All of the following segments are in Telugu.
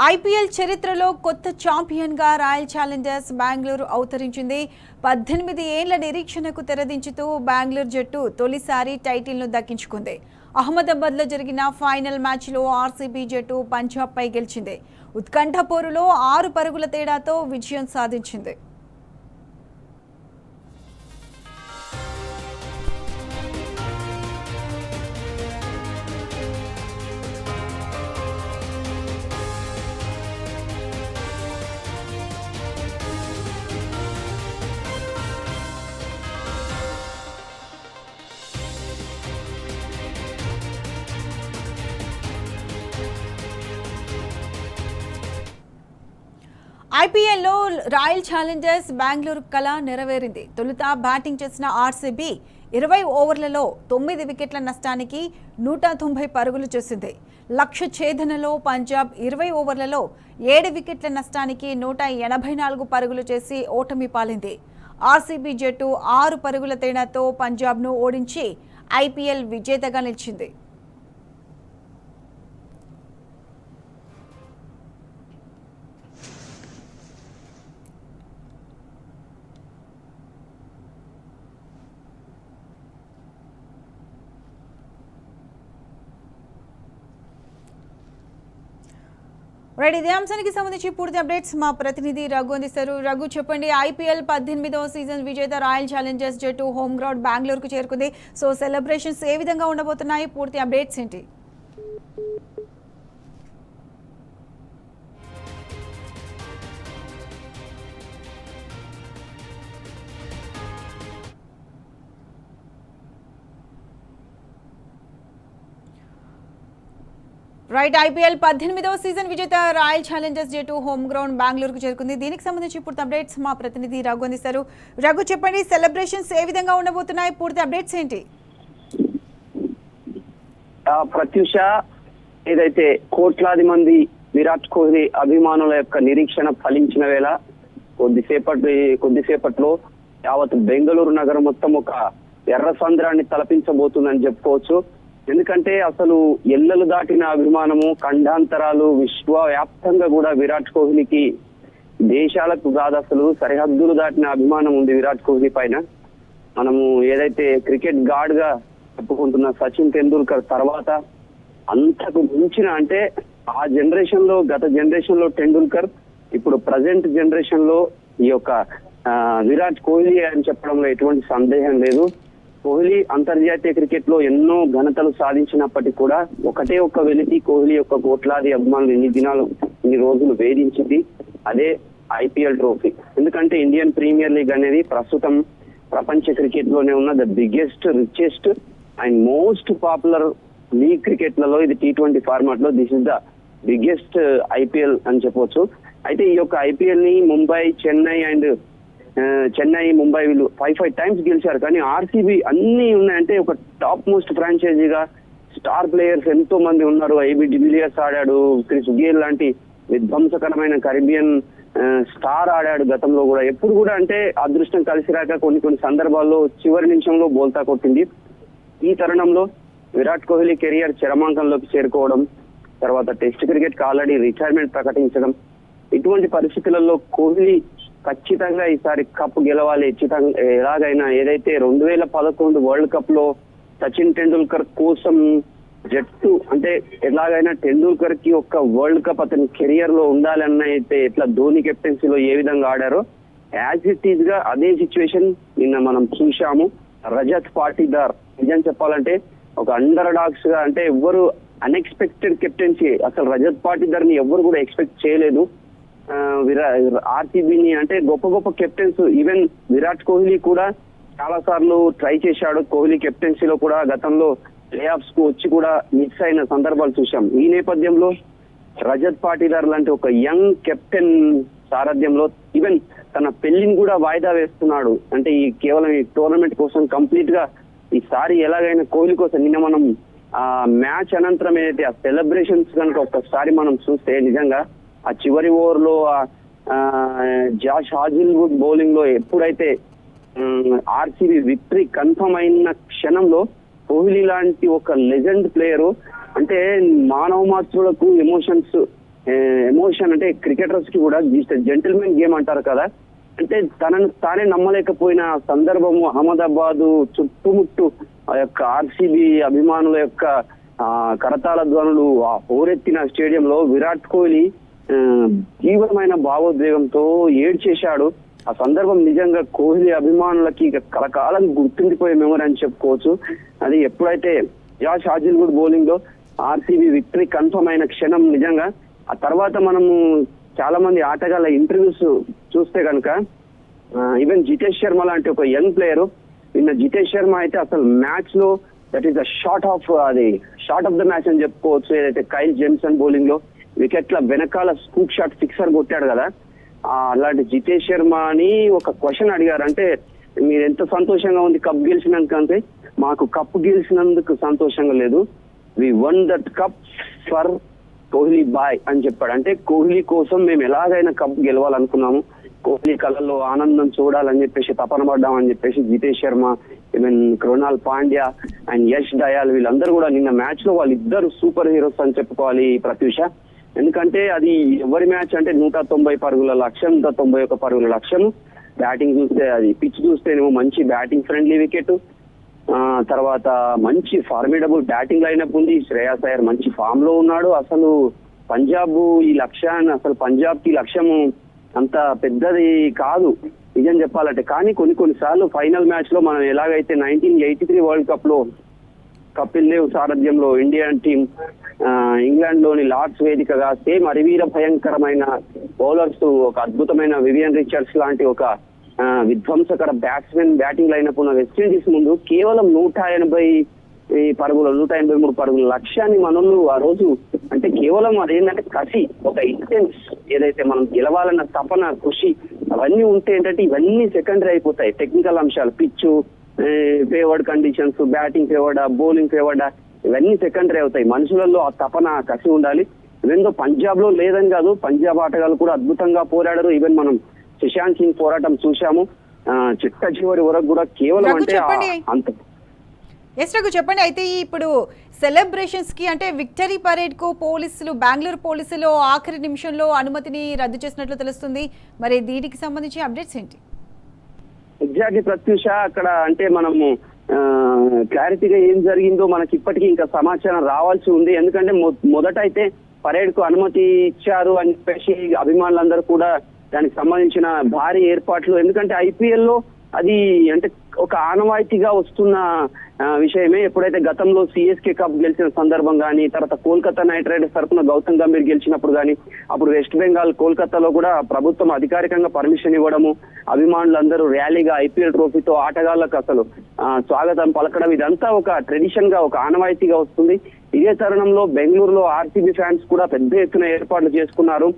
ఐపీఎల్ చరిత్రలో కొత్త ఛాంపియన్గా రాయల్ ఛాలెంజర్స్ బెంగళూరు అవతరించింది. 18 ఏళ్ల నిరీక్షణకు తెరదించుతూ బెంగళూరు జట్టు తొలిసారి టైటిల్ను దక్కించుకుంది. అహ్మదాబాద్లో జరిగిన ఫైనల్ మ్యాచ్లో ఆర్సీబీ జట్టు పంజాబ్పై గెలిచింది. ఉత్కంఠ పోరులో 6 పరుగుల తేడాతో విజయం సాధించింది. ఐపీఎల్లో రాయల్ ఛాలెంజర్స్ బెంగళూరు కళ నెరవేరింది. తొలుత బ్యాటింగ్ చేసిన ఆర్సీబీ 20 ఓవర్లలో 9 వికెట్ల నష్టానికి 190 పరుగులు చేసింది. లక్ష్య ఛేదనలో పంజాబ్ 20 ఓవర్లలో 7 వికెట్ల నష్టానికి 184 పరుగులు చేసి ఓటమి పాలింది. ఆర్సీబీ జట్టు 6 పరుగుల తేడాతో పంజాబ్ను ఓడించి ఐపీఎల్ విజేతగా నిలిచింది. రైట్, ఇదే అంశానికి సంబంధించి పూర్తి అప్డేట్స్ మా ప్రతినిధి రఘు అందిస్తారు. రఘు, చెప్పండి, ఐపీఎల్ 18వ సీజన్ విజేత రాయల్ ఛాలెంజర్స్ జట్టు హోమ్ గ్రౌండ్ బెంగళూరుకు చేరుకుంది. సో సెలబ్రేషన్స్ ఏ విధంగా ఉండబోతున్నాయి, పూర్తి అప్డేట్స్ ఏంటి? రైట్, ఐపీఎల్ 18వ సీజన్ విజేత రాయల్ ఛాలెంజర్స్ జట్టు హోమ్ గ్రౌండ్ బెంగళూరుకు చేరుకుంది. దీనికి సంబంధించి పూర్తి అప్డేట్స్ మా ప్రతినిధి రఘు అందిస్తారు. రఘు, చెప్పండి, సెలబ్రేషన్స్ ఏ విధంగా ఉండబోతున్నాయి, పూర్తి అప్డేట్స్ ఏంటి? ప్రత్యూష, ఏదైతే కోట్లాది మంది విరాట్ కోహ్లీ అభిమానుల యొక్క నిరీక్షణ ఫలించిన వేళ కొద్దిసేపట్లో యావత్ బెంగళూరు నగరం మొత్తం ఒక ఎర్ర సంద్రాన్ని తలపించబోతుందని చెప్పుకోవచ్చు. ఎందుకంటే అసలు ఎల్లలు దాటిన అభిమానము, ఖండాంతరాలు, విశ్వవ్యాప్తంగా కూడా విరాట్ కోహ్లీకి దేశాలకు కాదు అసలు సరిహద్దులు దాటిన అభిమానం ఉంది విరాట్ కోహ్లీ పైన. మనము ఏదైతే క్రికెట్ గాడ్ గా చెప్పుకుంటున్న సచిన్ టెండూల్కర్ తర్వాత అంతకు మించిన, అంటే ఆ జనరేషన్ లో, గత జనరేషన్ లో టెండూల్కర్, ఇప్పుడు ప్రజెంట్ జనరేషన్ లో ఈ యొక్క విరాట్ కోహ్లీ అని చెప్పడంలో ఎటువంటి సందేహం లేదు. కోహ్లీ అంతర్జాతీయ క్రికెట్ లో ఎన్నో ఘనతలు సాధించినప్పటికీ కూడా ఒకటే ఒక్క వెలితి కోహ్లీ యొక్క కోట్లాది అభిమానులు ఇన్ని రోజులు వేధించింది, అదే ఐపీఎల్ ట్రోఫీ. ఎందుకంటే ఇండియన్ ప్రీమియర్ లీగ్ అనేది ప్రస్తుతం ప్రపంచ క్రికెట్ లోనే ఉన్న the biggest, richest and most popular league క్రికెట్లలో ఇది T20 ఫార్మాట్ లో this is the biggest IPL అని చెప్పొచ్చు. అయితే ఈ యొక్క ఐపీఎల్ ని ముంబై, చెన్నై, ముంబై వీళ్ళు 5 టైమ్స్ గెలిచారు. కానీ ఆర్సీబీ అన్ని ఉన్నాయంటే ఒక టాప్ మోస్ట్ ఫ్రాంచైజీగా స్టార్ ప్లేయర్స్ ఎంతో మంది ఉన్నారు. ఏబీ డివిలియర్స్ ఆడాడు, క్రిస్ గేల్ లాంటి విధ్వంసకరమైన కరీబియన్ స్టార్ ఆడాడు గతంలో కూడా. ఎప్పుడు కూడా అంటే అదృష్టం కలిసి రాక కొన్ని సందర్భాల్లో చివరి నిమిషంలో బోల్తా కొట్టింది. ఈ తరుణంలో విరాట్ కోహ్లీ కెరియర్ చరమాంకంలోకి చేరుకోవడం, తర్వాత టెస్ట్ క్రికెట్ కి ఆల్రెడీ రిటైర్మెంట్ ప్రకటించడం, ఇటువంటి పరిస్థితులలో కోహ్లీ ఖచ్చితంగా ఈసారి కప్ గెలవాలి, ఎలాగైనా. ఏదైతే 2011 వరల్డ్ కప్ లో సచిన్ టెండూల్కర్ కోసం జట్టు, అంటే ఎలాగైనా టెండూల్కర్ కి ఒక వరల్డ్ కప్ అతని కెరియర్ లో ఉండాలన్న అయితే ఎట్లా ధోని కెప్టెన్సీలో ఏ విధంగా ఆడారో యాజ్ ఇట్ ఈజ్ గా అదే సిచ్యువేషన్ నిన్న మనం చూశాము. రజత్ పాటీదార్ నిజం చెప్పాలంటే ఒక అండర్ డాగ్స్ గా, అంటే ఎవ్వరు అన్ఎక్స్పెక్టెడ్ కెప్టెన్సీ, అసలు రజత్ పాటీదార్ ని ఎవ్వరు కూడా ఎక్స్పెక్ట్ చేయలేదు. ఆర్సీబీని, అంటే గొప్ప కెప్టెన్స్, ఈవెన్ విరాట్ కోహ్లీ కూడా చాలా సార్లు ట్రై చేశాడు. కోహ్లీ కెప్టెన్సీలో కూడా గతంలో ప్లే ఆఫ్స్ కు వచ్చి కూడా మిస్ అయిన సందర్భాలు చూశాం. ఈ నేపథ్యంలో రజత్ పాటీదార్ లాంటి ఒక యంగ్ కెప్టెన్ సారథ్యంలో ఈవెన్ తన పెళ్లిని కూడా వాయిదా వేస్తున్నాడు. అంటే ఈ కేవలం ఈ టోర్నమెంట్ కోసం కంప్లీట్ గా ఈసారి ఎలాగైనా కోహ్లీ కోసం. నిన్న మనం ఆ మ్యాచ్ అనంతరం ఏదైతే ఆ సెలబ్రేషన్స్ కనుక ఒక్కసారి మనం చూస్తే నిజంగా ఆ చివరి ఓవర్ లో జాష్ హాజిల్వుడ్ బౌలింగ్ లో ఎప్పుడైతే ఆర్సీబీ విక్టరీ కన్ఫర్మ్ అయిన క్షణంలో కోహ్లీ లాంటి ఒక లెజెండ్ ప్లేయరు, అంటే మానవ మాతృలకు ఎమోషన్స్ ఎమోషన్ అంటే క్రికెటర్స్ కి కూడా జెంటిల్మెన్ గేమ్ అంటారు కదా, అంటే తనను తానే నమ్మలేకపోయిన సందర్భము అహ్మదాబాదు చుట్టుముట్టు ఆ యొక్క ఆర్సీబీ అభిమానుల యొక్క కరతాళ ధ్వనులు ఆ హోరెత్తిన స్టేడియంలో విరాట్ కోహ్లీ తీవ్రమైన భావోద్వేగంతో ఏడ్చేశాడు. ఆ సందర్భం నిజంగా కోహ్లీ అభిమానులకి ఇక కలకాలం గుర్తుండిపోయే మెమరీ అని చెప్పుకోవచ్చు. అది ఎప్పుడైతే జాష్ హాజిల్వుడ్ బౌలింగ్ లో ఆర్సీబీ విక్టరీ కన్ఫర్మ్ అయిన క్షణం నిజంగా ఆ తర్వాత మనము చాలా మంది ఆటగాళ్ళ ఇంటర్వ్యూస్ చూస్తే కనుక ఈవెన్ జితేష్ శర్మ లాంటి ఒక యంగ్ ప్లేయర్ నిన్న జితేష్ శర్మ అయితే అసలు మ్యాచ్ లో that is the short of the match అని చెప్పుకోవచ్చు. ఏదైతే కైల్ జేమ్సన్ బౌలింగ్ లో వికెట్ల వెనకాల స్కూప్ షాట్ ఫిక్సర్ కొట్టాడు కదా, అలాంటి జితేష్ శర్మ అని ఒక క్వశ్చన్ అడిగారు. అంటే మీరు ఎంత సంతోషంగా ఉంది కప్ గెలిచినాకంటే, మాకు కప్ గెలిచినందుకు సంతోషంగా లేదు, we won that cup for Kohli bhai అని చెప్పాడు. అంటే కోహ్లీ కోసం మేము ఎలాగైనా కప్ గెలవాలనుకున్నాము, కోహ్లీ కళల్లో ఆనందం చూడాలని చెప్పేసి తపన పడ్డామని చెప్పేసి జితేష్ శర్మ, ఈవెన్ కృణాల్ పాండ్యా అండ్ యష్ దయాల్ వీళ్ళందరూ కూడా నిన్న మ్యాచ్ లో వాళ్ళిద్దరు సూపర్ హీరోస్ అని చెప్పుకోవాలి ప్రత్యూష. ఎందుకంటే అది ఎవరి మ్యాచ్ అంటే 190 పరుగుల లక్ష్యం, 191 పరుగుల లక్ష్యం. బ్యాటింగ్ చూస్తే అది పిచ్ చూస్తేనేమో మంచి బ్యాటింగ్ ఫ్రెండ్లీ వికెట్, తర్వాత మంచి ఫార్మిడబుల్ బ్యాటింగ్ లైనప్ ఉంది. శ్రేయాస్ అయ్యర్ మంచి ఫామ్ లో ఉన్నాడు. అసలు పంజాబ్ ఈ లక్ష్యాన్ని అసలు పంజాబ్ కి లక్ష్యము అంత పెద్దది కాదు నిజం చెప్పాలంటే. కానీ కొన్నిసార్లు ఫైనల్ మ్యాచ్ లో మనం ఎలాగైతే 1983 వరల్డ్ కప్ లో కపిల్ దేవ్ సారథ్యంలో ఇండియన్ టీం ఇంగ్లాండ్ లోని లార్డ్స్ వేదికగా సేమ్ అరివీర భయంకరమైన బౌలర్స్, ఒక అద్భుతమైన వివియన్ రిచర్డ్స్ లాంటి ఒక విధ్వంసకర బ్యాట్స్మెన్ బ్యాటింగ్ లైనప్ ఉన్న వెస్టిండీస్ ముందు కేవలం 183 పరుగుల లక్ష్యాన్ని మనల్ని ఆ రోజు అంటే కేవలం అదేంటంటే కసి, ఒక ఇంటెన్స్ ఏదైతే మనం గెలవాలన్న తపన, కృషి అవన్నీ ఉంటే ఏంటంటే ఇవన్నీ సెకండరీ అయిపోతాయి. టెక్నికల్ అంశాలు, పిచ్చు, ఫేవర్డ్ కండిషన్స్, బ్యాటింగ్ ఫేవర్డా, బౌలింగ్ ఫేవర్డా, ఇవన్నీ సెకండరీ అవుతాయి. మనుషులలో ఆ తపన, కసి ఉండాలి. ఇవెందో పంజాబ్ లో లేదని కాదు, పంజాబ్ ఆటగాళ్ళు కూడా అద్భుతంగా పోరాడారు. ఈవెన్ మనం సుశాంత్ సింగ్ పోరాటం చూశాము చిట్ట చివరి వరకు కూడా. కేవలం అంటే అంత చెప్పండి. అయితే ఇప్పుడు సెలబ్రేషన్స్ కి అంటే విక్టరీ పరేడ్ కు పోలీసులు, బెంగళూరు పోలీసులు ఆఖరి నిమిషంలో అనుమతిని రద్దు చేసినట్లు తెలుస్తుంది. మరి దీనికి సంబంధించి అప్డేట్స్ ఏంటి? ఎగ్జాక్ట్లీ ప్రత్యూష, అక్కడ అంటే మనము క్లారిటీగా ఏం జరిగిందో మనకి ఇప్పటికీ ఇంకా సమాచారం రావాల్సి ఉంది. ఎందుకంటే మొదట అయితే పరేడ్ కు అనుమతి ఇచ్చారు అని చెప్పేసి అభిమానులందరూ కూడా దానికి సంబంధించిన భారీ ఏర్పాట్లు, ఎందుకంటే ఐపీఎల్ లో అది అంటే ఒక ఆనవాయితీగా వస్తున్న విషయమే. ఎప్పుడైతే గతంలో సిఎస్కే కప్ గెలిచిన సందర్భం కానీ, తర్వాత కోల్కతా నైట్ రైడర్స్ తరఫున గౌతమ్ గంభీర్ గెలిచినప్పుడు కానీ, అప్పుడు వెస్ట్ బెంగాల్ కోల్కతాలో కూడా ప్రభుత్వం అధికారికంగా పర్మిషన్ ఇవ్వడము, అభిమానులందరూ ర్యాలీగా ఐపీఎల్ ట్రోఫీతో ఆటగాళ్లకు అసలు స్వాగతం పలకడం, ఇదంతా ఒక ట్రెడిషన్ గా, ఒక ఆనవాయితీగా వస్తుంది. ఇదే తరుణంలో బెంగళూరులో ఆర్సీబీ ఫ్యాన్స్ కూడా పెద్ద ఎత్తున ఏర్పాట్లు చేసుకున్నారు.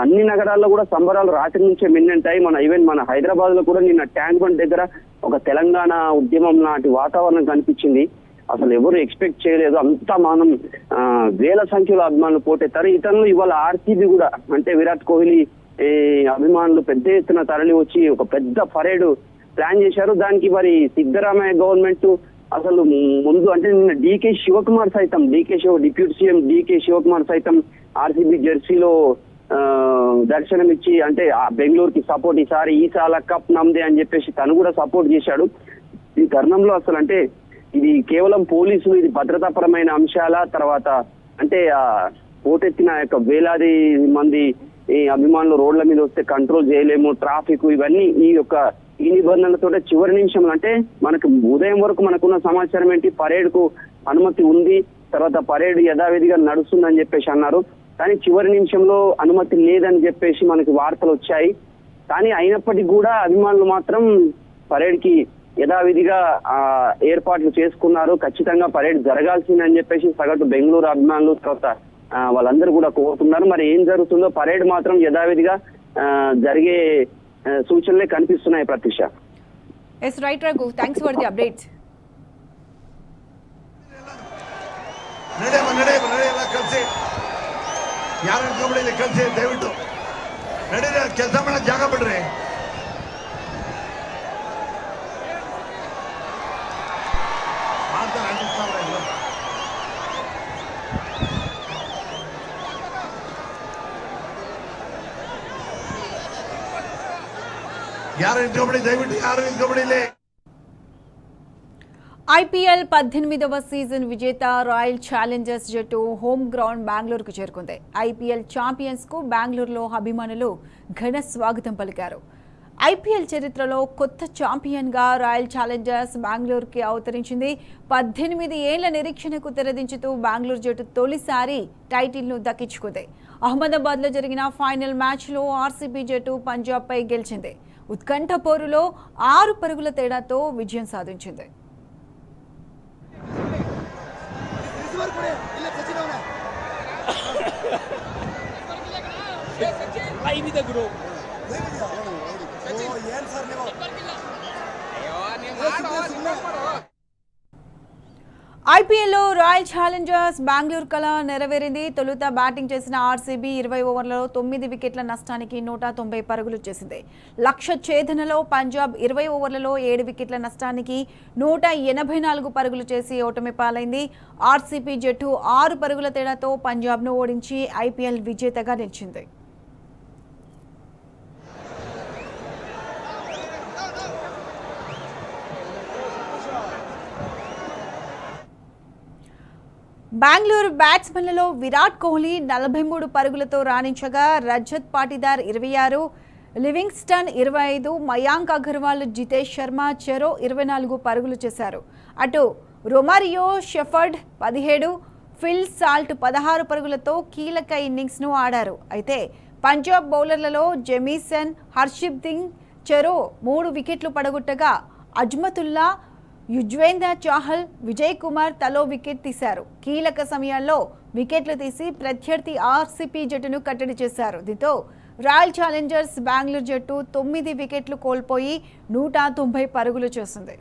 అన్ని నగరాల్లో కూడా సంబరాలు రాత్రి నుంచే మిన్నంటాయి. ఈవెన్ మన హైదరాబాద్ లో కూడా నిన్న ట్యాంక్ బండ్ దగ్గర ఒక తెలంగాణ ఉద్యమం నాటి వాతావరణం కనిపించింది. అసలు ఎవరు ఎక్స్పెక్ట్ చేయలేదు. అంతా మనం వేల సంఖ్యలో అభిమానులు పోటెత్తారు. ఇతరులు ఇవాళ ఆర్సీబీ కూడా అంటే విరాట్ కోహ్లీ అభిమానులు పెద్ద ఎత్తున తరలి వచ్చి ఒక పెద్ద పరేడ్ ప్లాన్ చేశారు. దానికి మరి సిద్ధరామయ్య గవర్నమెంట్ అసలు ముందు అంటే నిన్న డిప్యూటీ సీఎం డీకే శివకుమార్ సైతం ఆర్సీబీ జెర్సీలో దర్శనం ఇచ్చి అంటే బెంగళూరుకి సపోర్ట్ ఈసాల కప్ నమ్దే అని చెప్పేసి తను కూడా సపోర్ట్ చేశాడు. ఈ తరుణంలో అసలు అంటే ఇది కేవలం పోలీసులు, ఇది భద్రతాపరమైన అంశాల తర్వాత అంటే పోటెత్తిన యొక్క వేలాది మంది ఈ అభిమానులు రోడ్ల మీద వస్తే కంట్రోల్ చేయలేము, ట్రాఫిక్, ఇవన్నీ ఈ నిబంధనలతో చివరి నిమిషంలో అంటే మనకు ఉదయం వరకు మనకున్న సమాచారం ఏంటి, పరేడ్ కు అనుమతి ఉంది, తర్వాత పరేడ్ యథావిధిగా నడుస్తుందని చెప్పేసి అన్నారు. కానీ చివరి నిమిషంలో అనుమతి లేదని చెప్పేసి మనకి వార్తలు వచ్చాయి. కానీ అయినప్పటికీ కూడా అభిమానులు మాత్రం పరేడ్ కి యథావిధిగా ఏర్పాట్లు చేసుకున్నారు. ఖచ్చితంగా పరేడ్ జరగాల్సిందని చెప్పేసి సగటు బెంగళూరు అభిమానులు తర్వాత వాళ్ళందరూ కూడా కోరుతున్నారు. మరి ఏం జరుగుతుందో పరేడ్ మాత్రం యథావిధిగా జరిగే సూచనలే కనిపిస్తున్నాయి Pratyusha. Yes right Raghu, thanks for the updates. ಯಾರು ಅನ್ಕೊಂಬಿಡಿ ಕಲ್ಸಿ ದಯವಿಟ್ಟು ನಡೀರಿ, ಕೆಲಸ ಮಾಡೋ ಜಾಗ ಬಿಡ್ರಿ. ಮಾಡ್ತಾರೆ ಅಂಟಿಸ್ತಾವ್ರೆ. ಯಾರು ನಿಂತ್ಕೊಬಿಡಿ ದಯವಿಟ್ಟು ಯಾರು ನಿಂತ್ಕೊಬಿಡಿಲಿ. ఐపీఎల్ 18వ సీజన్ విజేత రాయల్ ఛాలెంజర్స్ జట్టు హోమ్ గ్రౌండ్ బెంగళూరుకు చేరుకుంది. ఐపీఎల్ ఛాంపియన్స్ కు బెంగళూరులో అభిమానులు ఘన స్వాగతం పలికారు. ఐపీఎల్ చరిత్రలో కొత్త ఛాంపియన్ గా రాయల్ ఛాలెంజర్స్ బెంగళూరుకి అవతరించింది. 18 ఏళ్ల నిరీక్షణకు తెరదించుతూ బెంగళూరు జట్టు తొలిసారి టైటిల్ ను దక్కించుకుంది. అహ్మదాబాద్ లో జరిగిన ఫైనల్ మ్యాచ్ లో ఆర్సీబీ జట్టు పంజాబ్ పై గెలిచింది. ఉత్కంఠ పోరులో 6 పరుగుల తేడాతో విజయం సాధించింది. ఐపీఎల్లో రాయల్ ఛాలెంజర్స్ బెంగళూరు కళ నెరవేరింది. తొలుత బ్యాటింగ్ చేసిన ఆర్సీబీ 20 ఓవర్లలో 9 వికెట్ల నష్టానికి 190 పరుగులు చేసింది. లక్ష్య ఛేదనలో పంజాబ్ 20 ఓవర్లలో 7 వికెట్ల నష్టానికి 184 పరుగులు చేసి ఓటమి పాలైంది. ఆర్సీబీ జట్టు 6 పరుగుల తేడాతో పంజాబ్ను ఓడించి ఐపీఎల్ విజేతగా నిలిచింది. బెంగళూరు బ్యాట్స్మెన్లలో విరాట్ కోహ్లీ 43 పరుగులతో రాణించగా రజత్ పాటీదార్ 26, లివింగ్స్టన్ 25, మయాంక్ అగర్వాల్, జితేష్ శర్మ చెరో 24 పరుగులు చేశారు. అటు రొమారియో షెఫర్డ్ 17, ఫిల్ సాల్ట్ 16 పరుగులతో కీలక ఇన్నింగ్స్ను ఆడారు. అయితే పంజాబ్ బౌలర్లలో జెమీసన్, హర్షిప్ సింగ్ చెరో 3 వికెట్లు పడగొట్టగా అజ్మతుల్లా, యుజ్వేంద్ర చాహల్, విజయ్ కుమార్ తలో వికెట్ తీశారు. కీలక సమయాల్లో వికెట్లు తీసి ప్రత్యర్థి ఆర్సీబీ జట్టును కట్టడి చేశారు. దీంతో రాయల్ ఛాలెంజర్స్ బెంగళూరు జట్టు 9 వికెట్లు కోల్పోయి 190 పరుగులు చేసింది.